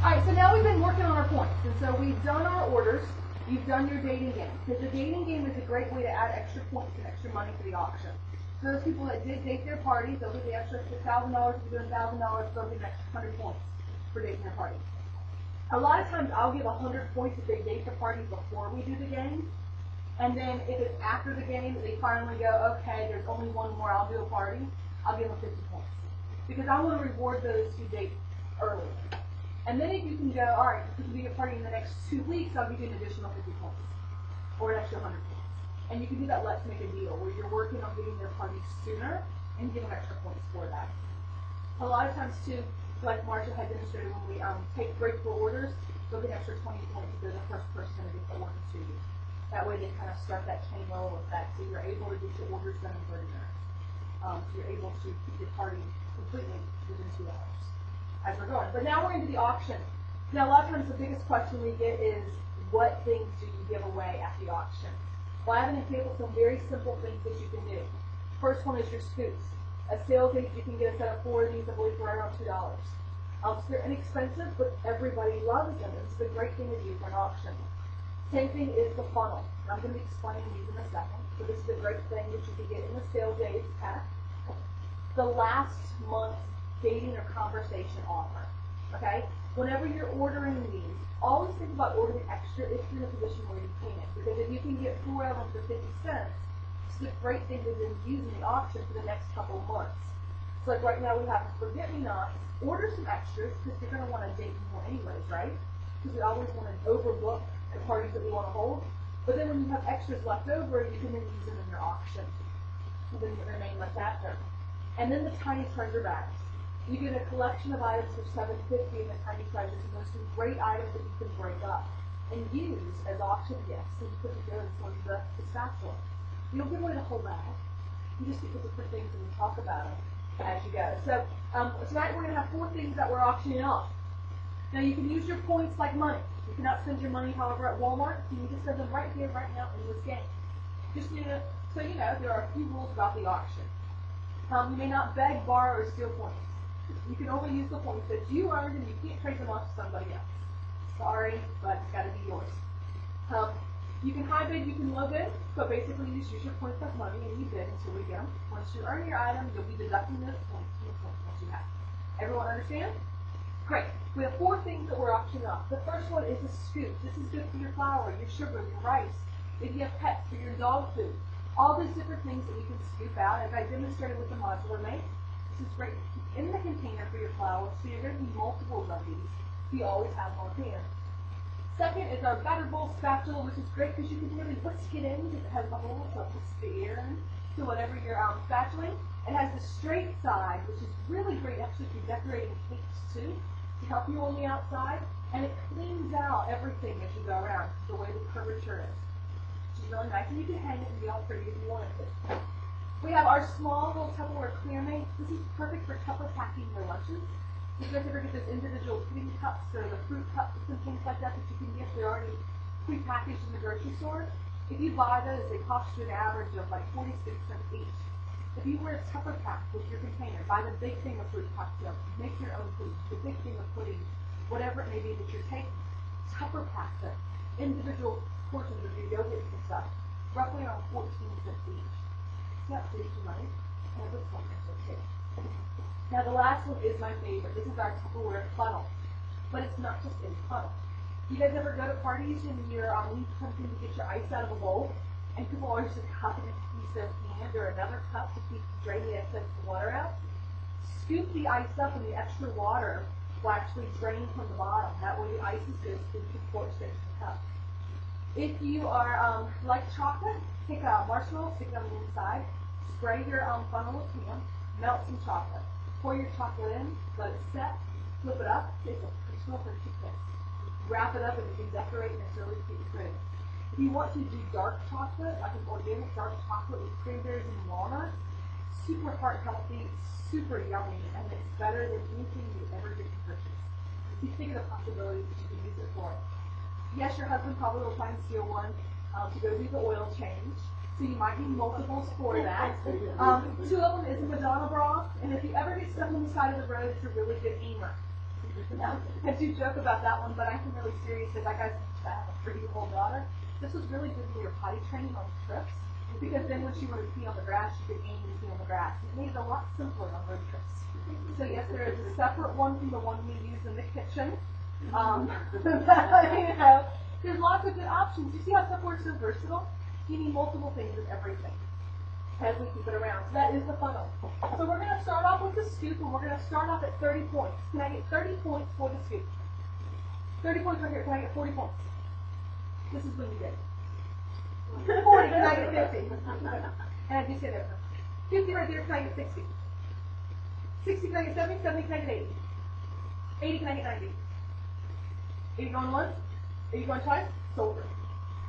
Alright, so now we've been working on our points. And so we've done our orders. You've done your dating game. Because the dating game is a great way to add extra points and extra money to the auction. So those people that did date their parties, they'll get the extra $1,000. If you're doing $1,000, they'll get an extra 100 points for dating their party. A lot of times I'll give 100 points if they date the party before we do the game. And then if it's after the game that they finally go, okay, there's only one more, I'll do a party, I'll give them 50 points. Because I want to reward those who date early. And then if you can go, all right, you can do a party in the next 2 weeks, I'll give you an additional 50 points. Or an extra 100 points. And you can do that let's make a deal, where you're working on getting their party sooner and give them extra points for that. A lot of times too, like Marsha had demonstrated, when we take break for orders, they'll get an extra 20 points if they're the first person to get the order to you. That way they kind of start that chain roll effect, so you're able to get your orders done in 30 minutes. So you're able to keep your party completely within 2 hours as we're going. But now we're into the auction. Now a lot of times the biggest question we get is, what things do you give away at the auction? Well, I have an example of some very simple things that you can do. First one is your scoops. As sales aids, you can get a set of 4 of these, I believe, for around $2. So they're inexpensive, but everybody loves them. It's a great thing to do for an auction. Same thing is the funnel. I'm going to be explaining these in a second. So this is a great thing that you can get in the sales aids pack. The last month's dating or conversation offer. Okay? Whenever you're ordering these, always think about ordering extra if you're in a position where you can. Because if you can get 4 of them for 50 cents, it's a great thing to then use in the auction for the next couple of months. So like right now we have forget-me-nots. Order some extras because you're going to want to date more anyways, right? Because we always want to overbook the parties that we want to hold. But then when you have extras left over, you can then use them in your auction. And then you remain like that there. And then the tiny treasure bags. You get a collection of items for $7.50 in the tiny treasures, and those are great items that you can break up and use as auction gifts. So you put together the spatula. You don't give away the whole bag. You just get the different things and you talk about them as you go. So tonight we're going to have 4 things that we're auctioning off. Now you can use your points like money. You cannot spend your money, however, at Walmart. You need to spend them right here, right now in this game. Just so you know, there are a few rules about the auction. You may not beg, borrow, or steal points. You can only use the points that you earned, and you can't trade them off to somebody else. Sorry, but it's got to be yours. You can high bid, you can low bid, but basically you just use your points like money and you bid until we get them. Once you earn your item, you'll be deducting those points from the points that you have. Everyone understand? Great. We have 4 things that we're auctioning off. The first one is a scoop. This is good for your flour, your sugar, your rice. If you have pets, for your dog food. All these different things that you can scoop out. As I demonstrated with the modular make, this is great to keep in the container for your flour, so you're going to need multiples of these. So you always have one hand. Second is our batter bowl spatula, which is great because you can really whisk it in because it has the hole so it puts the air in to whatever you're spatulaing. It has the straight side, which is really great actually if you're decorating cakes too, to help you on the outside, and it cleans out everything as you go around, the way the curvature is. Which is really nice, and you can hang it and be all pretty if you wanted to. We have our small little Tupperware clear mate. This is perfect for Tupperware packing your lunches. If you guys ever get those individual pudding cups or the fruit cups and things like that that you can get, they're already pre-packaged in the grocery store. If you buy those, they cost you an average of like 46 cents each. If you wear a Tupper pack with your container, buy the big thing of fruit cocktail, make your own food, the big thing of pudding, whatever it may be that you're taking. Tupper pack them, individual portions of your yogurt and stuff, roughly around 14 cents each. Yeah, pretty money, and it looks like it's okay. Now the last one is my favorite. This is our Tupperware funnel, but it's not just a funnel. You guys ever go to parties and you're need something to get your ice out of a bowl, and people always just cup it in a piece of hand or another cup to keep draining the excess water out? Scoop the ice up, and the extra water will actually drain from the bottom. That way the ice is good to pour straight into the cup. If you are like chocolate, take a marshmallow, stick it on the inside, spray your funnel with ham, melt some chocolate. Pour your chocolate in, let it set, flip it up, it's a personal for toothpaste. Wrap it up and you can decorate and it's really cute and pretty. If you want to do dark chocolate, like an organic dark chocolate with cranberries and walnuts, super heart healthy, super yummy, and it's better than anything you ever get to purchase. If you think of the possibilities that you can use it for. Yes, your husband probably will try and steal one to go do the oil change. So you might need multiples for that. 2 of them is a Madonna broth, and if you ever get stuck on the side of the road, it's a really good aimer. No, I do joke about that one, but I am really serious that guy's I have a 3-year-old daughter. This was really good for your potty training on trips, because then when she wanted to pee on the grass, she could aim and pee on the grass. It made it a lot simpler on road trips. So yes, there is a separate one from the one we use in the kitchen. There's lots of good options. You see how Tupperware is so versatile? You need multiple things of everything as we keep it around. So that is the funnel. So we're going to start off with the scoop, and we're going to start off at 30 points. Can I get 30 points for the scoop? 30 points right here. Can I get 40 points? This is when you get it. 40, can I get 50? And I do say that. 50 right there, can I get 60? 60, can I get 70? 70, can I get 80? 80, can I get 90? 80 going once? 80 going twice? Sold.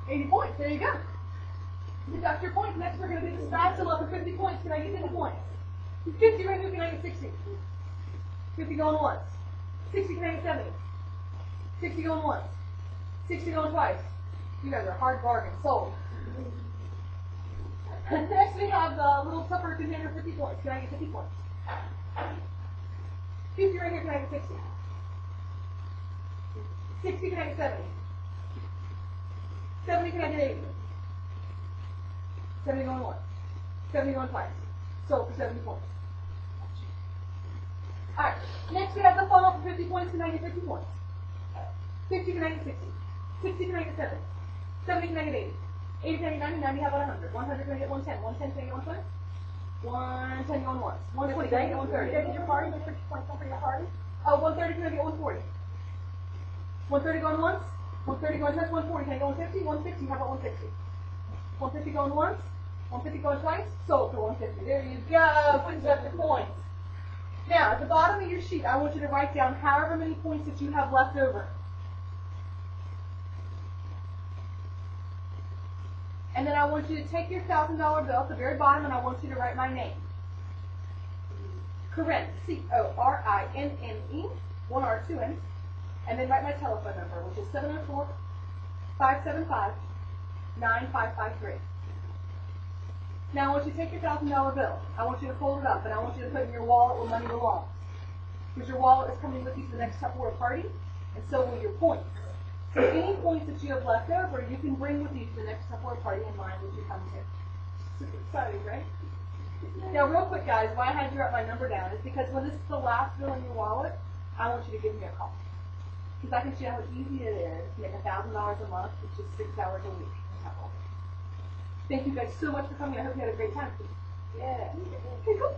80 points, there you go. Deduct your points. Next we're going to do the spatula for 50 points. Can I get 50 points? 50 right here, can I get 60? 50 going once. 60, can I get 70? 60 going once. 60 going twice. You guys are a hard bargain. Sold. Next we have the little Tupperware container 50 points. Can I get 50 points? 50 right here, can I get 60? 60, can I get 70? 70, can I get 80? 70 going once. 70 going twice. Sold for 70 points. Alright, next we have the funnel for 50 points. Can I get 50 points? 50, can I get 60? 60, can I get 70? 70, can I get 80? 80, can I get 90? 90, how about 100? 100, can I get 110? 110, can I get 120? 110 going once. 120, can I get 130? Did your party get 50 points for your party? Oh, 130, can I get 140? 130 going once? 130 going twice? 140, can I get 150? 150, how about 160? 150 going once? 150 going twice? Sold for 150. There you go. Brings up your points. Now, at the bottom of your sheet, I want you to write down however many points that you have left over. And then I want you to take your $1,000 bill at the very bottom, and I want you to write my name. Corinne, C-O-R-I-N-N-E, 1 R, 2 N's, and then write my telephone number, which is 704-575-9553. Now I want you to take your $1,000 bill. I want you to fold it up, and I want you to put it in your wallet where money belongs. Because your wallet is coming with you to the next Tupperware party, and so will your points. So any points that you have left over, you can bring with you to the next Tupperware party in mind as you come to. Super exciting, right? Now, real quick, guys, why I had you write my number down is because when this is the last bill in your wallet, I want you to give me a call. Because I can show you how easy it is to make $1,000 a month, which is 6 hours a week. Thank you guys so much for coming. I hope you had a great time. Yeah. Okay, cool.